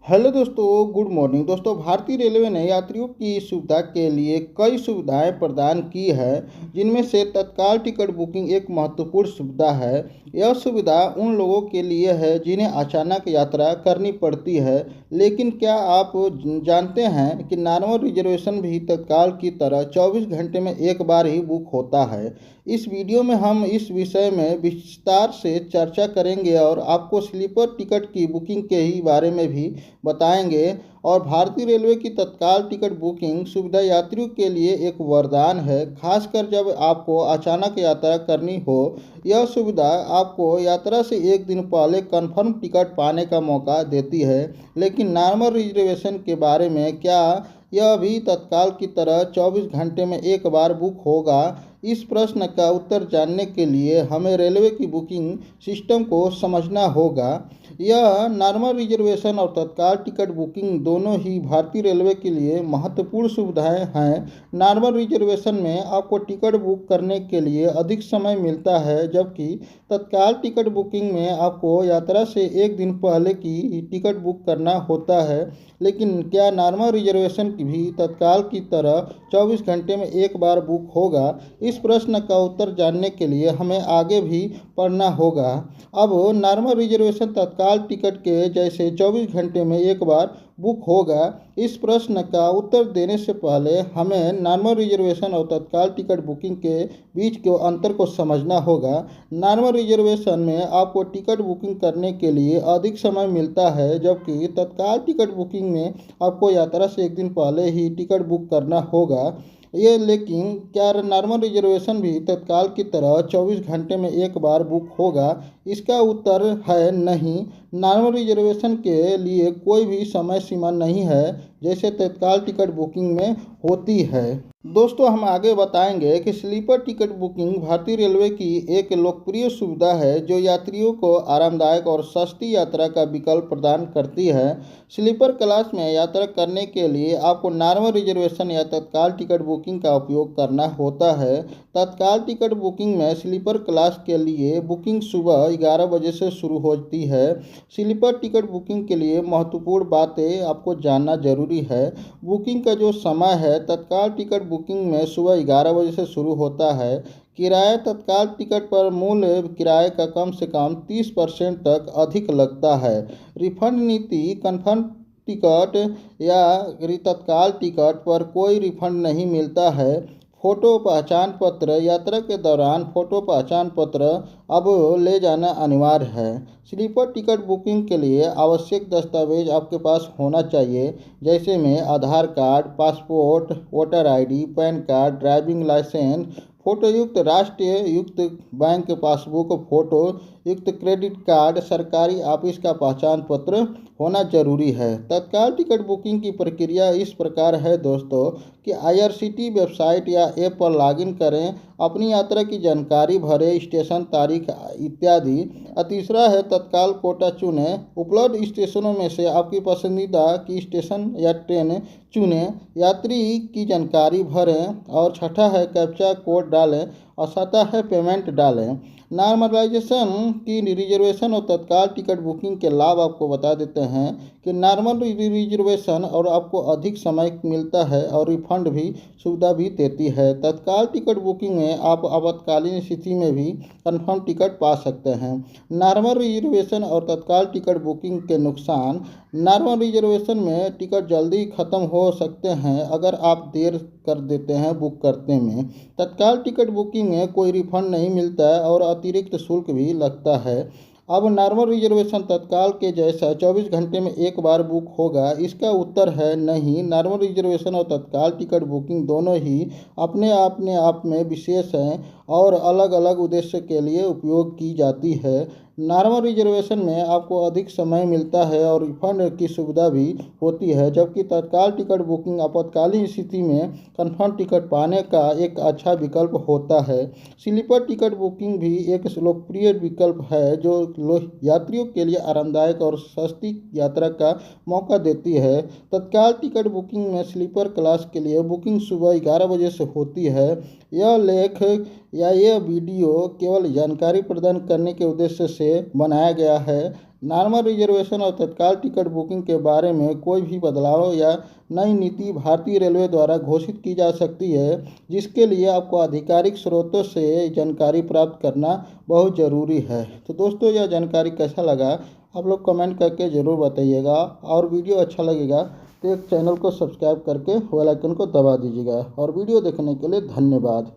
Hello दोस्तों, good morning दोस्तों। भारतीय रेलवे ने यात्रियों की सुविधा के लिए कई सुविधाएं प्रदान की है, जिनमें से तत्काल टिकट बुकिंग एक महत्वपूर्ण सुविधा है। यह सुविधा उन लोगों के लिए है जिन्हें अचानक यात्रा करनी पड़ती है। लेकिन क्या आप जानते हैं कि नॉर्मल रिजर्वेशन भी तत्काल की तरह 24 घंटे में एक बार ही बुक होता है। इस वीडियो में हम इस विषय में विस्तार से चर्चा करेंगे और आपको स्लीपर टिकट की बुकिंग के ही बारे में भी बताएंगे। और भारतीय रेलवे की तत्काल टिकट बुकिंग सुविधा यात्रियों के लिए एक वरदान है, खासकर जब आपको अचानक यात्रा करनी हो। यह सुविधा आपको यात्रा से एक दिन पहले कंफर्म टिकट पाने का मौका देती है। लेकिन नॉर्मल रिजर्वेशन के बारे में क्या यह भी तत्काल की तरह 24 घंटे में एक बार बुक होगा? इस प्रश्न का उत्तर जानने के लिए हमें रेलवे की बुकिंग सिस्टम को समझना होगा। यह नॉर्मल रिजर्वेशन और तत्काल टिकट बुकिंग दोनों ही भारतीय रेलवे के लिए महत्वपूर्ण सुविधाएं हैं। नॉर्मल रिजर्वेशन में आपको टिकट बुक करने के लिए अधिक समय मिलता है, जबकि तत्काल टिकट बुकिंग में आपको यात्रा से एक दिन पहले की टिकट बुक करना होता है। लेकिन क्या नॉर्मल रिजर्वेशन भी तत्काल की तरह 24 घंटे में एक बार बुक होगा? इस प्रश्न का उत्तर जानने के लिए हमें आगे भी पढ़ना होगा। अब नॉर्मल रिजर्वेशन तत्काल टिकट के जैसे 24 घंटे में एक बार बुक होगा, इस प्रश्न का उत्तर देने से पहले हमें नॉर्मल रिजर्वेशन और तत्काल टिकट बुकिंग के बीच के अंतर को समझना होगा। नॉर्मल रिजर्वेशन में आपको टिकट बुकिंग करने के लिए अधिक समय मिलता है, जबकि तत्काल टिकट बुकिंग में आपको यात्रा से एक दिन पहले ही टिकट बुक करना होगा। लेकिन क्या नॉर्मल रिजर्वेशन भी तत्काल की तरह 24 घंटे में एक बार बुक होगा? इसका उत्तर है नहीं। नॉर्मल रिजर्वेशन के लिए कोई भी समय सीमा नहीं है, जैसे तत्काल टिकट बुकिंग में होती है। दोस्तों, हम आगे बताएंगे कि स्लीपर टिकट बुकिंग भारतीय रेलवे की एक लोकप्रिय सुविधा है जो यात्रियों को आरामदायक और सस्ती यात्रा का विकल्प प्रदान करती है। स्लीपर क्लास में यात्रा करने के लिए आपको नॉर्मल रिजर्वेशन या तत्काल टिकट बुकिंग का उपयोग करना होता है। तत्काल टिकट बुकिंग में स्लीपर क्लास के लिए बुकिंग सुबह 11 बजे से शुरू होती है। स्लीपर टिकट बुकिंग के लिए महत्वपूर्ण बातें आपको जानना जरूरी है। बुकिंग का जो समय है, तत्काल टिकट बुकिंग में सुबह 11 बजे से शुरू होता है। किराया तत्काल टिकट पर मूल्य किराए का कम से कम 30% तक अधिक लगता है। रिफंड नीति कंफर्म टिकट या तत्काल टिकट पर कोई रिफंड नहीं मिलता है। फोटो पहचान पत्र यात्रा के दौरान फोटो पहचान पत्र अब ले जाना अनिवार्य है। स्लीपर टिकट बुकिंग के लिए आवश्यक दस्तावेज आपके पास होना चाहिए, जैसे में Aadhaar card, passport, voter ID, PAN card, driving licence, photo युक्त राष्ट्रीय युक्त बैंक पासबुक, फोटो युक्त क्रेडिट कार्ड, सरकारी ऑफिस का पहचान पत्र होना जरूरी है। तत्काल टिकट बुकिंग की प्रक्रिया इस प्रकार है दोस्तों कि IRCTC वेबसाइट या ऐप पर लॉगिन करें, अपनी यात्रा की जानकारी भरें, स्टेशन तारीख इत्यादि। तीसरा है तत्काल कोटा चुनें, उपलब्ध स्टेशनों में से आपकी पसंदीदा की स्टेशन या ट्रेन चुनें, यात्री की जानकारी भरें। और छठा है कैप्चा कोड डालें और सातवां है पेमेंट डालें। नॉर्मलाइजेशन की रिजर्वेशन और तत्काल टिकट बुकिंग के लाभ आपको बता देते हैं कि नॉर्मल रिजर्वेशन और आपको अधिक समय मिलता है और रिफंड भी सुविधा भी देती है। तत्काल टिकट बुकिंग में आप आपातकालीन स्थिति में भी कंफर्म टिकट पा सकते हैं। नॉर्मल रिजर्वेशन और तत्काल टिकट बुकिंग के नुकसान। नॉर्मल रिजर्वेशन में टिकट जल्दी ख़त्म हो सकते हैं अगर आप देर कर देते हैं बुक करने में। तत्काल टिकट बुकिंग में कोई रिफंड नहीं मिलता है और अतिरिक्त शुल्क भी लगता है। अब नॉर्मल रिजर्वेशन तत्काल के जैसा 24 घंटे में एक बार बुक होगा? इसका उत्तर है नहीं। नॉर्मल रिजर्वेशन और तत्काल टिकट बुकिंग दोनों ही अपने आप में विशेष हैं और अलग अलग उद्देश्य के लिए उपयोग की जाती है। नॉर्मल रिजर्वेशन में आपको अधिक समय मिलता है और रिफंड की सुविधा भी होती है, जबकि तत्काल टिकट बुकिंग आपातकालीन स्थिति में कंफर्म टिकट पाने का एक अच्छा विकल्प होता है। स्लीपर टिकट बुकिंग भी एक लोकप्रिय विकल्प है जो यात्रियों के लिए आरामदायक और सस्ती यात्रा का मौका देती है। तत्काल टिकट बुकिंग में स्लीपर क्लास के लिए बुकिंग सुबह 11 बजे से होती है। यह लेख या यह वीडियो केवल जानकारी प्रदान करने के उद्देश्य से बनाया गया है। नॉर्मल रिजर्वेशन और तत्काल टिकट बुकिंग के बारे में कोई भी बदलाव या नई नीति भारतीय रेलवे द्वारा घोषित की जा सकती है, जिसके लिए आपको आधिकारिक स्रोतों से जानकारी प्राप्त करना बहुत ज़रूरी है। तो दोस्तों, यह जानकारी कैसा लगा आप लोग कमेंट करके ज़रूर बताइएगा, और वीडियो अच्छा लगेगा तो एक चैनल को सब्सक्राइब करके बेल आइकन को दबा दीजिएगा। और वीडियो देखने के लिए धन्यवाद।